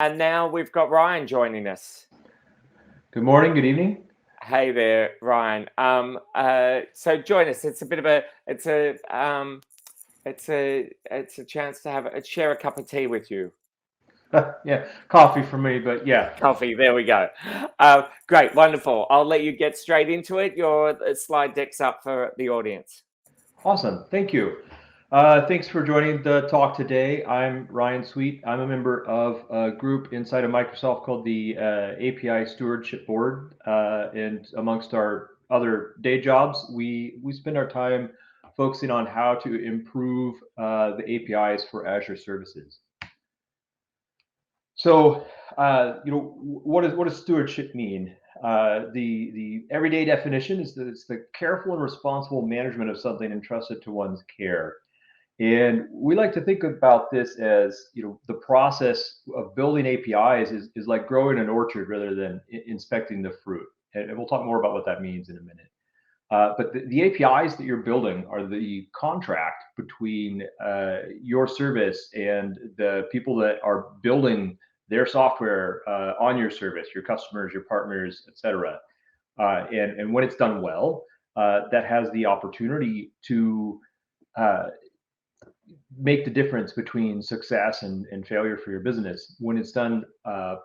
And now we've got Ryan joining us. Good morning, good evening. Hey there, Ryan. So join us. It's a bit of a, it's a chance to share a cup of tea with you. Yeah, coffee for me, but yeah. Coffee. There we go. Great, wonderful. I'll let you get straight into it. Your slide deck's up for the audience. Awesome, thank you. Thanks for joining the talk today. I'm Ryan Sweet. I'm a member of a group inside of Microsoft called the API Stewardship Board. And amongst our other day jobs, we spend our time focusing on how to improve the APIs for Azure Services. So, what does stewardship mean? The everyday definition is that it's the careful and responsible management of something entrusted to one's care. And we like to think about this as, the process of building APIs is like growing an orchard rather than inspecting the fruit. And we'll talk more about what that means in a minute. But the APIs that you're building are the contract between your service and the people that are building their software on your service, your customers, your partners, etc. And when it's done well, that has the opportunity to uh, make the difference between success and failure for your business. When it's done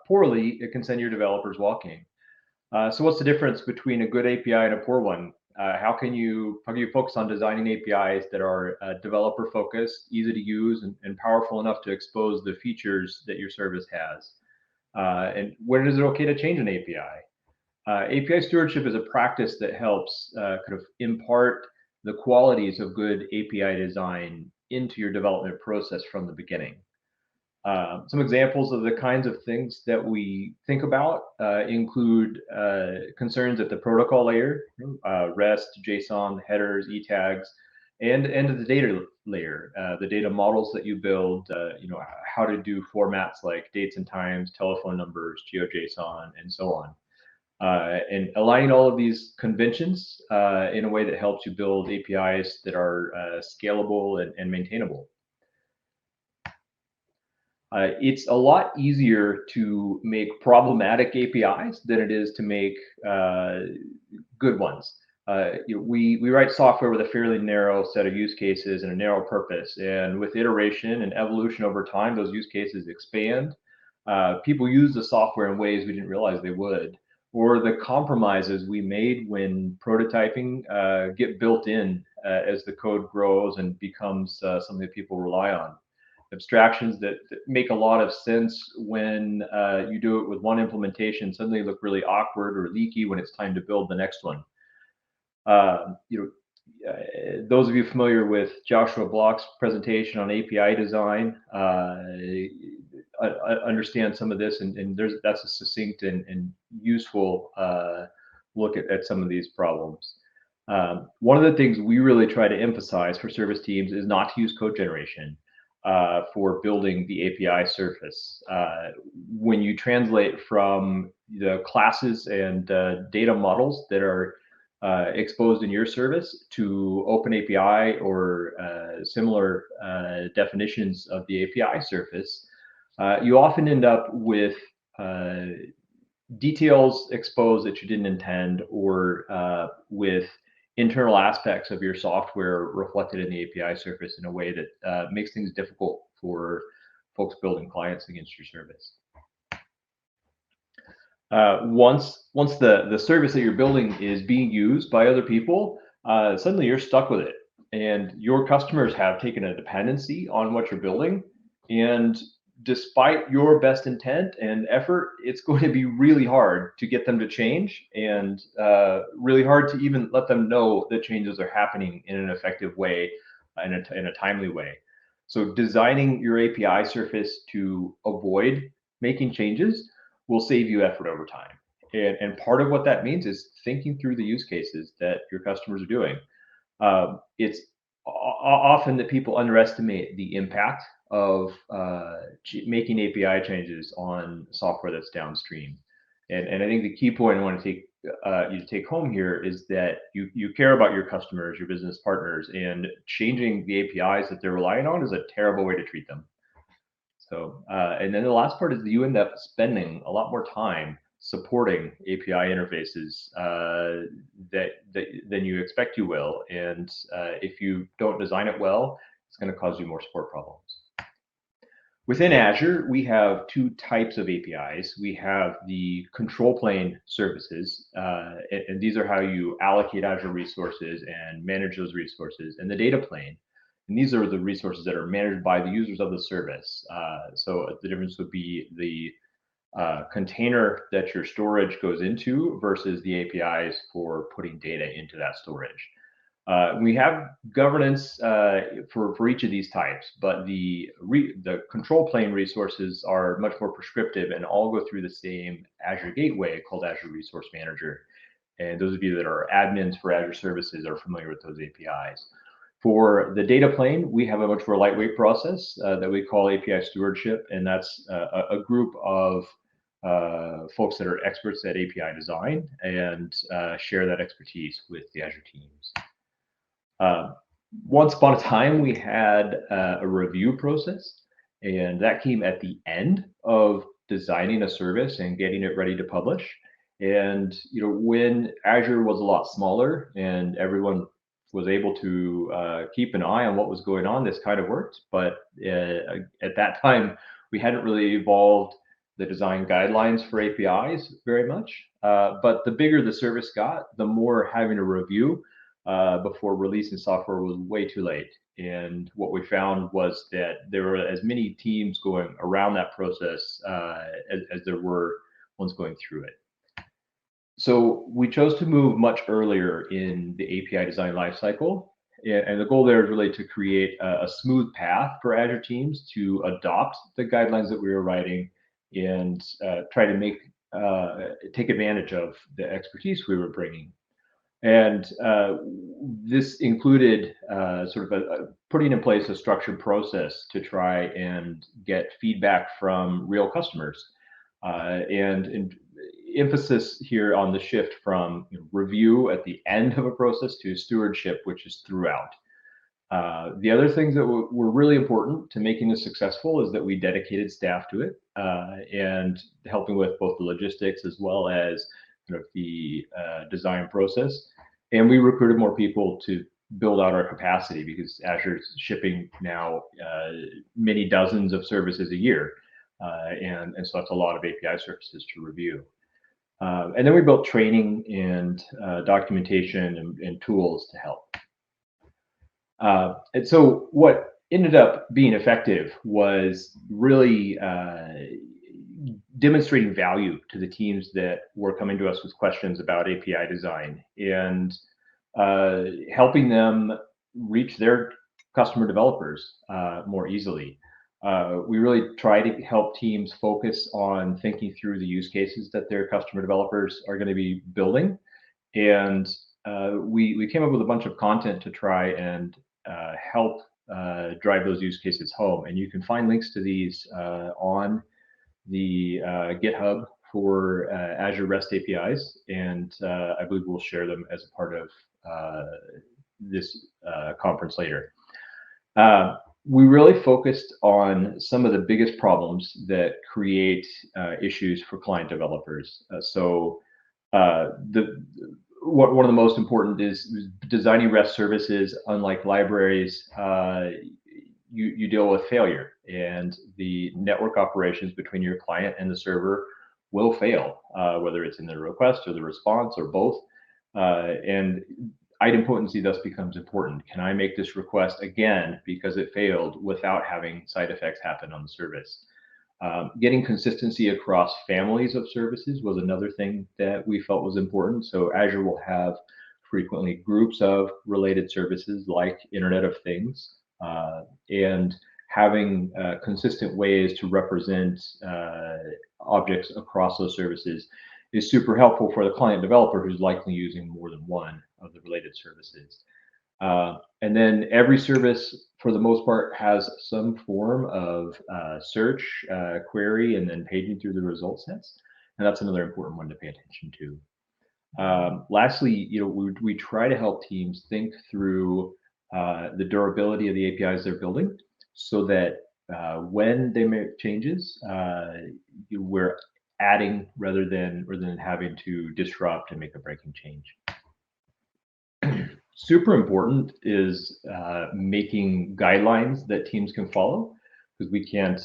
poorly, it can send your developers walking. So what's the difference between a good API and a poor one? How can you focus on designing APIs that are developer focused, easy to use, and powerful enough to expose the features that your service has? And when is it okay to change an API? API stewardship is a practice that helps kind of impart the qualities of good API design into your development process from the beginning. Some examples of the kinds of things that we think about include concerns at the protocol layer, REST, JSON, headers, e-tags, and at the data layer, the data models that you build, how to do formats like dates and times, telephone numbers, GeoJSON, and so on. And aligning all of these conventions in a way that helps you build APIs that are scalable and maintainable. It's a lot easier to make problematic APIs than it is to make good ones. We write software with a fairly narrow set of use cases and a narrow purpose. And with iteration and evolution over time, those use cases expand. People use the software in ways we didn't realize they would, or the compromises we made when prototyping get built in as the code grows and becomes something that people rely on. Abstractions that make a lot of sense when you do it with one implementation suddenly look really awkward or leaky when it's time to build the next one. Uh, you those of you familiar with Joshua Bloch's presentation on API design understand some of this, and that's a succinct and useful look at some of these problems. One of the things we really try to emphasize for service teams is not to use code generation for building the API surface. When you translate from the classes and data models that are exposed in your service to OpenAPI or similar definitions of the API surface, you often end up with details exposed that you didn't intend, or with internal aspects of your software reflected in the API surface in a way that makes things difficult for folks building clients against your service. Once the service that you're building is being used by other people, suddenly you're stuck with it, and your customers have taken a dependency on what you're building. And despite your best intent and effort, it's going to be really hard to get them to change, and really hard to even let them know that changes are happening in an effective way, in a timely way. So designing your API surface to avoid making changes will save you effort over time. And part of what that means is thinking through the use cases that your customers are doing. It's often that people underestimate the impact of making API changes on software that's downstream. And I think the key point I want to take you to take home here is that you care about your customers, your business partners, and changing the APIs that they're relying on is a terrible way to treat them. So, and then the last part is that you end up spending a lot more time supporting API interfaces than you expect you will. And if you don't design it well, it's going to cause you more support problems. Within Azure, we have two types of APIs. We have the control plane services, and these are how you allocate Azure resources and manage those resources, and the data plane. And these are the resources that are managed by the users of the service. So the difference would be the container that your storage goes into versus the APIs for putting data into that storage. We have governance for each of these types, but the control plane resources are much more prescriptive and all go through the same Azure gateway called Azure Resource Manager. And those of you that are admins for Azure Services are familiar with those APIs. For the data plane, we have a much more lightweight process that we call API Stewardship, and that's a group of folks that are experts at API design and share that expertise with the Azure teams. Once upon a time, we had a review process, and that came at the end of designing a service and getting it ready to publish. And when Azure was a lot smaller and everyone was able to keep an eye on what was going on, this kind of worked. But at that time, we hadn't really evolved the design guidelines for APIs very much. But the bigger the service got, the more having a review before releasing software was way too late. And what we found was that there were as many teams going around that process as there were ones going through it. So we chose to move much earlier in the API design lifecycle. And the goal there is really to create a smooth path for Azure teams to adopt the guidelines that we were writing and try to take advantage of the expertise we were bringing. And this included sort of putting in place a structured process to try and get feedback from real customers. And emphasis here on the shift from review at the end of a process to stewardship, which is throughout. The other things that were really important to making this successful is that we dedicated staff to it and helping with both the logistics as well as the design process. And we recruited more people to build out our capacity because Azure's shipping now many dozens of services a year. And so that's a lot of API services to review. And then we built training and documentation and tools to help. And so what ended up being effective was really demonstrating value to the teams that were coming to us with questions about API design and helping them reach their customer developers more easily. We really try to help teams focus on thinking through the use cases that their customer developers are going to be building. And we came up with a bunch of content to try and help drive those use cases home. And you can find links to these on the GitHub for Azure REST APIs. And I believe we'll share them as a part of this conference later. We really focused on some of the biggest problems that create issues for client developers. One of the most important is designing REST services. Unlike libraries, you deal with failure, and the network operations between your client and the server will fail, whether it's in the request or the response or both. And idempotency thus becomes important. Can I make this request again because it failed without having side effects happen on the service? Getting consistency across families of services was another thing that we felt was important. So Azure will have frequently groups of related services like Internet of Things, and having consistent ways to represent objects across those services is super helpful for the client developer who's likely using more than one of the related services. And then every service, for the most part, has some form of search, query, and then paging through the result sets. And that's another important one to pay attention to. Lastly, we try to help teams think through the durability of the APIs they're building so that when they make changes, we're adding rather than having to disrupt and make a breaking change. Super important is making guidelines that teams can follow, because we can't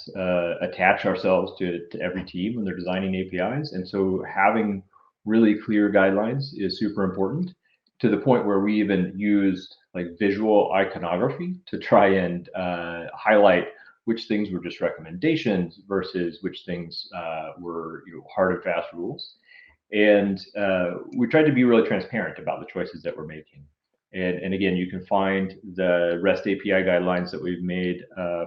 attach ourselves to every team when they're designing APIs. And so having really clear guidelines is super important, to the point where we even used like visual iconography to try and highlight which things were just recommendations versus which things were hard and fast rules. And we tried to be really transparent about the choices that we're making. And again, you can find the REST API guidelines that we've made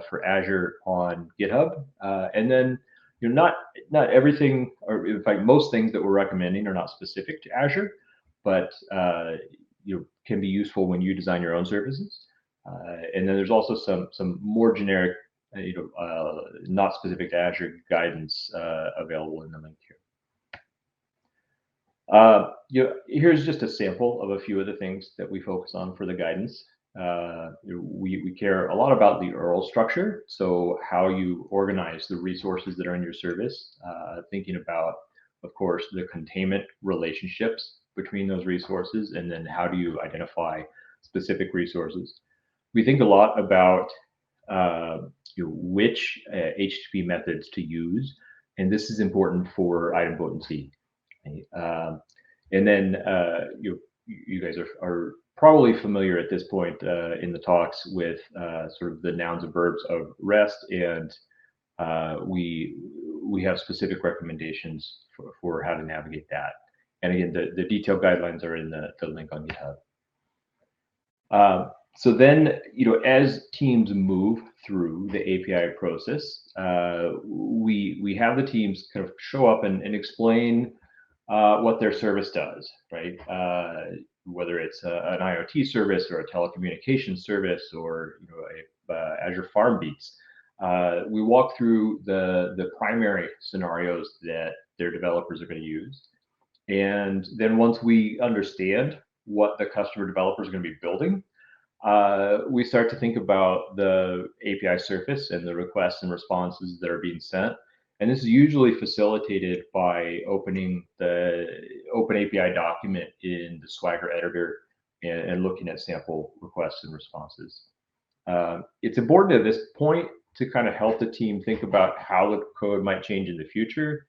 for Azure on GitHub. And then, not everything, or in fact, most things that we're recommending are not specific to Azure, but can be useful when you design your own services. And then there's also some more generic, not specific to Azure guidance available in the link here. Here's just a sample of a few of the things that we focus on for the guidance. We care a lot about the URL structure, so how you organize the resources that are in your service, thinking about, of course, the containment relationships between those resources, and then how do you identify specific resources. We think a lot about which HTTP methods to use, and this is important for idempotency. And then you guys are probably familiar at this point in the talks with sort of the nouns and verbs of REST, and we have specific recommendations for how to navigate that. And again, the detailed guidelines are in the link on GitHub. So then, as teams move through the API process, we have the teams kind of show up and explain what their service does, right? Whether it's an IoT service or a telecommunications service, or Azure FarmBeats. We walk through the primary scenarios that their developers are going to use, and then once we understand what the customer developers are going to be building, we start to think about the API surface and the requests and responses that are being sent. And this is usually facilitated by opening the Open API document in the Swagger editor and looking at sample requests and responses. It's important at this point to kind of help the team think about how the code might change in the future,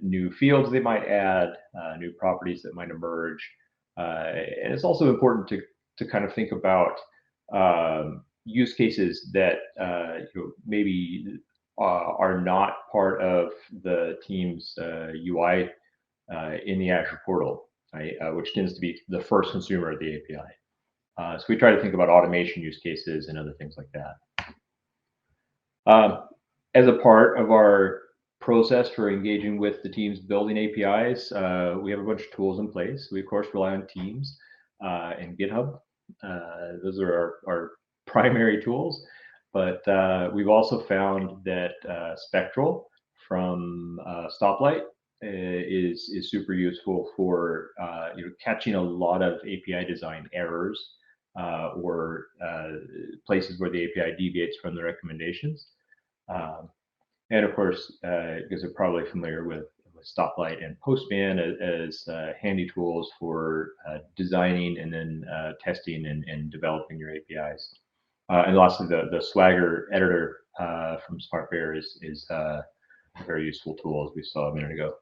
new fields they might add, new properties that might emerge. And it's also important to kind of think about use cases that maybe are not part of the team's UI in the Azure portal, right? Which tends to be the first consumer of the API. So we try to think about automation use cases and other things like that. As a part of our process for engaging with the teams building APIs, we have a bunch of tools in place. We, of course, rely on Teams and GitHub. Those are our primary tools. But we've also found that Spectral from Stoplight is super useful for catching a lot of API design errors or places where the API deviates from the recommendations. And of course, you guys are probably familiar with Stoplight and Postman as handy tools for designing and then testing and developing your APIs. And lastly, the Swagger editor from SmartBear is a very useful tool, as we saw a minute ago.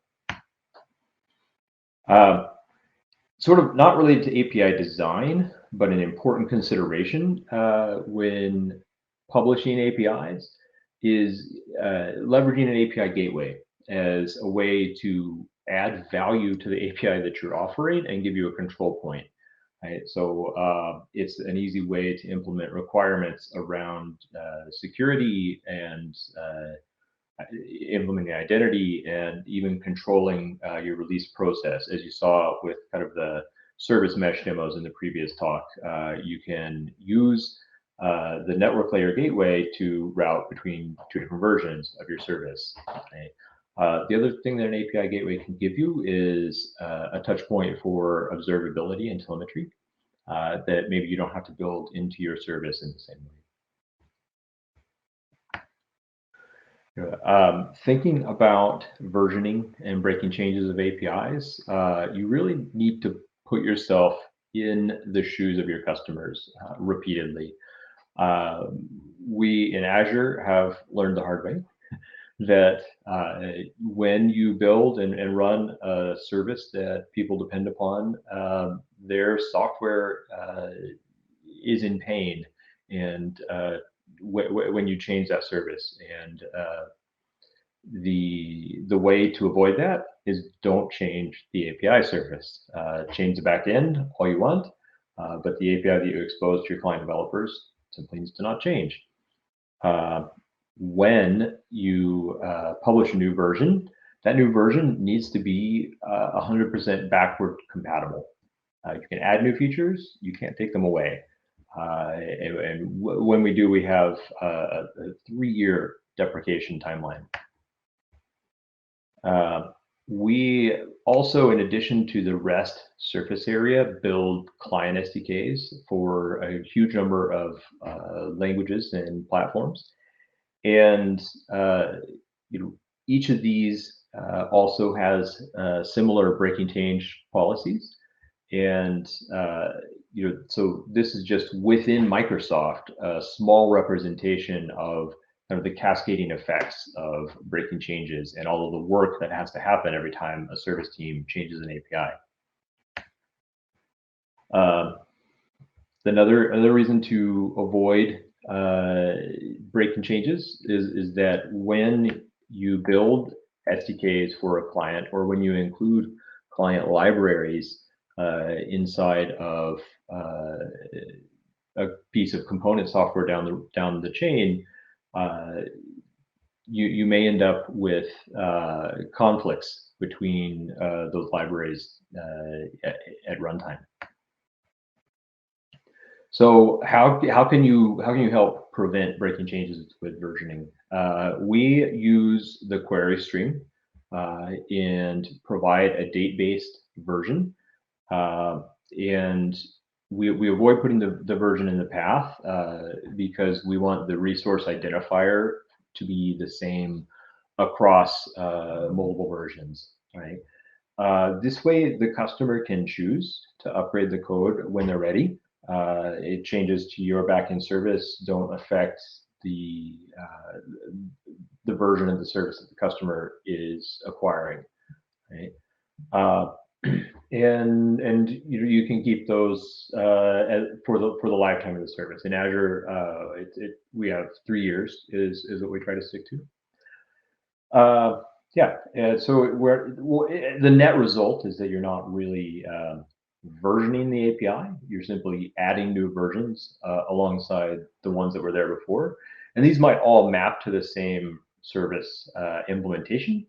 Sort of not related to API design, but an important consideration when publishing APIs is leveraging an API gateway as a way to add value to the API that you're offering and give you a control point. Right? So it's an easy way to implement requirements around security and implementing identity and even controlling your release process. As you saw with kind of the service mesh demos in the previous talk, you can use the network layer gateway to route between two different versions of your service. Okay? The other thing that an API gateway can give you is a touch point for observability and telemetry that maybe you don't have to build into your service in the same way. Thinking about versioning and breaking changes of APIs, you really need to put yourself in the shoes of your customers repeatedly. We in Azure have learned the hard way that when you build and run a service that people depend upon, their software is in pain, and when you change that service. And the way to avoid that is don't change the API service. Change the back end all you want, but the API that you expose to your client developers simply needs to not change. When you publish a new version, that new version needs to be 100% backward compatible. You can add new features, you can't take them away. When we do, we have a 3-year deprecation timeline. We also, in addition to the REST surface area, build client SDKs for a huge number of languages and platforms. And each of these also has similar breaking change policies. And so this is just within Microsoft, a small representation of kind of the cascading effects of breaking changes and all of the work that has to happen every time a service team changes an API. Another reason to avoid breaking changes is that when you build SDKs for a client, or when you include client libraries inside of a piece of component software down the chain, you may end up with conflicts between those libraries at runtime. So how can you help prevent breaking changes with versioning? We use the query stream and provide a date-based version, and we avoid putting the version in the path because we want the resource identifier to be the same across multiple versions, right? This way, the customer can choose to upgrade the code when they're ready. It changes to your backend service don't affect the version of the service that the customer is acquiring, right? And you can keep those for the lifetime of the service. In Azure, we have 3 years is what we try to stick to. Yeah, and so the net result is that you're not really versioning the API. You're simply adding new versions alongside the ones that were there before, and these might all map to the same service implementation.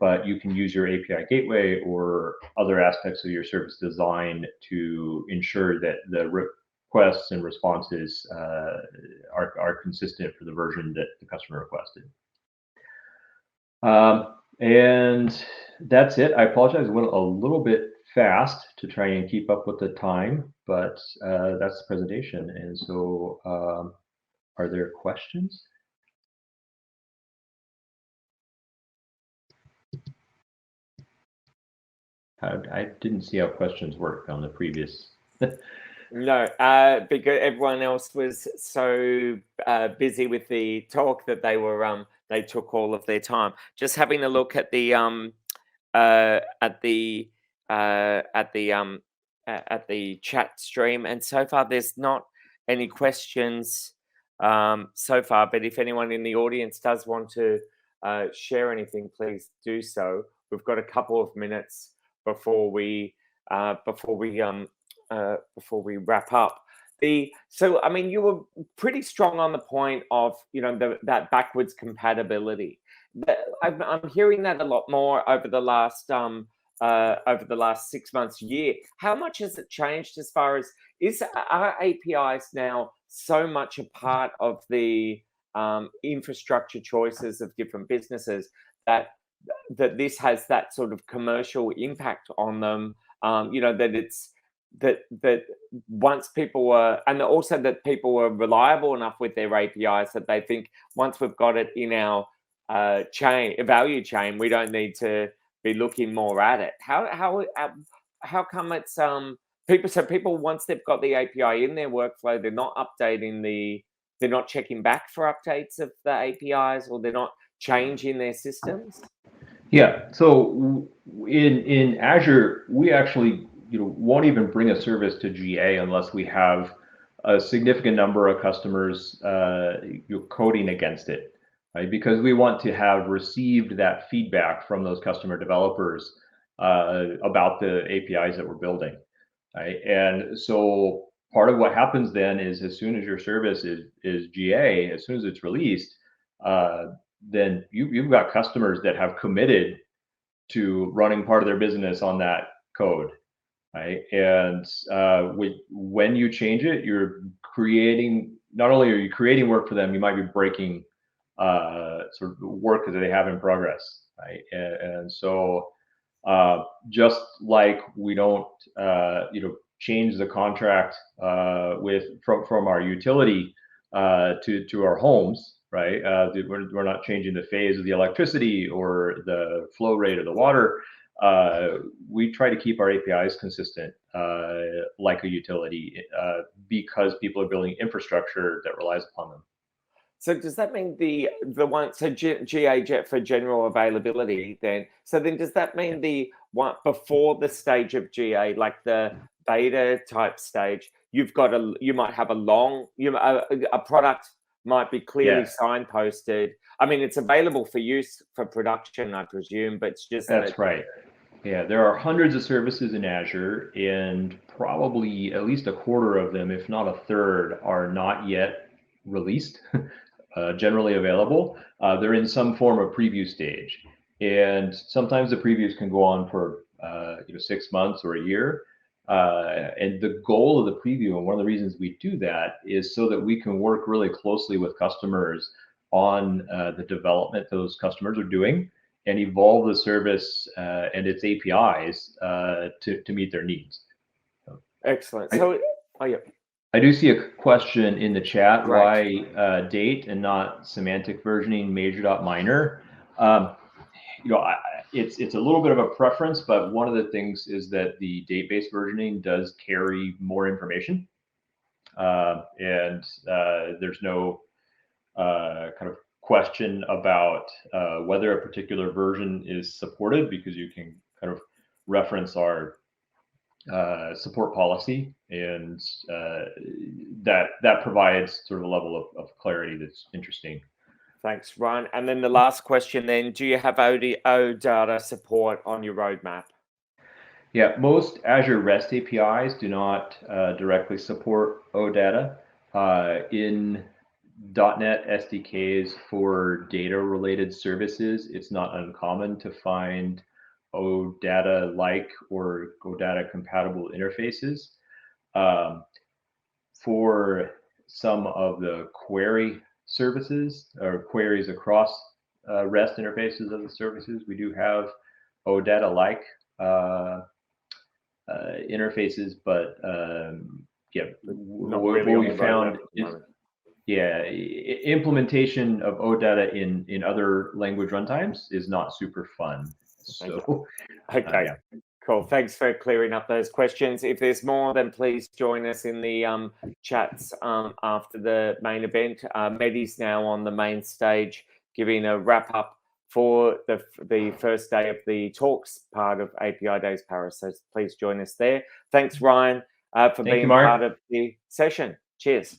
But you can use your API gateway or other aspects of your service design to ensure that the requests and responses are consistent for the version that the customer requested. And that's it. I apologize. I went a little bit fast to try and keep up with the time, but that's the presentation. And so are there questions? I didn't see how questions worked on the previous. No, because everyone else was so busy with the talk that they took all of their time. Just having a look at the chat stream, and so far there's not any questions so far. But if anyone in the audience does want to share anything, please do so. We've got a couple of minutes before we wrap up. So I mean, you were pretty strong on the point of that backwards compatibility. I'm hearing that a lot more over the last 6 months, year. How much has it changed as far as are APIs now so much a part of the infrastructure choices of different businesses that this has that sort of commercial impact on them? That it's that once people were, and also that people were reliable enough with their APIs that they think once we've got it in our value chain, we don't need to be looking more at it. How come it's people once they've got the API in their workflow, they're not updating they're not checking back for updates of the APIs, or they're not changing their systems? Yeah. So in Azure, we actually won't even bring a service to GA unless we have a significant number of customers coding against it, right? Because we want to have received that feedback from those customer developers about the APIs that we're building, right? And so part of what happens then is, as soon as your service is GA, as soon as it's released, then you've got customers that have committed to running part of their business on that code, right? And when you change it, you're creating, not only are you creating work for them, you might be breaking sort of the work that they have in progress, right? And so just like we don't change the contract from our utility to our homes, right? We're not changing the phase of the electricity or the flow rate of the water. We try to keep our APIs consistent, like a utility, because people are building infrastructure that relies upon them. So does that mean the one, so GA for general availability then? So then does that mean the one before the stage of GA, like the beta type stage, you might have a product might be clearly signposted. I mean, it's available for use for production, I presume, but it's just that's right. Yeah, there are hundreds of services in Azure, and probably at least a quarter of them, if not a third, are not yet released, generally available. They're in some form of preview stage, and sometimes the previews can go on for 6 months or a year. And the goal of the preview, and one of the reasons we do that, is so that we can work really closely with customers on the development those customers are doing, and evolve the service and its APIs to meet their needs. Excellent. I do see a question in the chat. Great. Why date and not semantic versioning major.minor? It's a little bit of a preference, but one of the things is that the date-based versioning does carry more information, and there's no kind of question about whether a particular version is supported, because you can kind of reference our support policy, and that provides sort of a level of clarity that's interesting. Thanks, Ryan. And then the last question then, do you have OData support on your roadmap? Yeah, most Azure REST APIs do not directly support OData. In .NET SDKs for data-related services, it's not uncommon to find OData-like or OData-compatible interfaces. For some of the query services or queries across REST interfaces of the services, we do have OData-like interfaces, but what we found is implementation of OData in other language runtimes is not super fun. So okay. Cool. Thanks for clearing up those questions. If there's more, then please join us in the chats after the main event. Mehdi's now on the main stage giving a wrap up for the first day of the talks part of API Days Paris. So please join us there. Thanks, Ryan, for being part of the session. Cheers.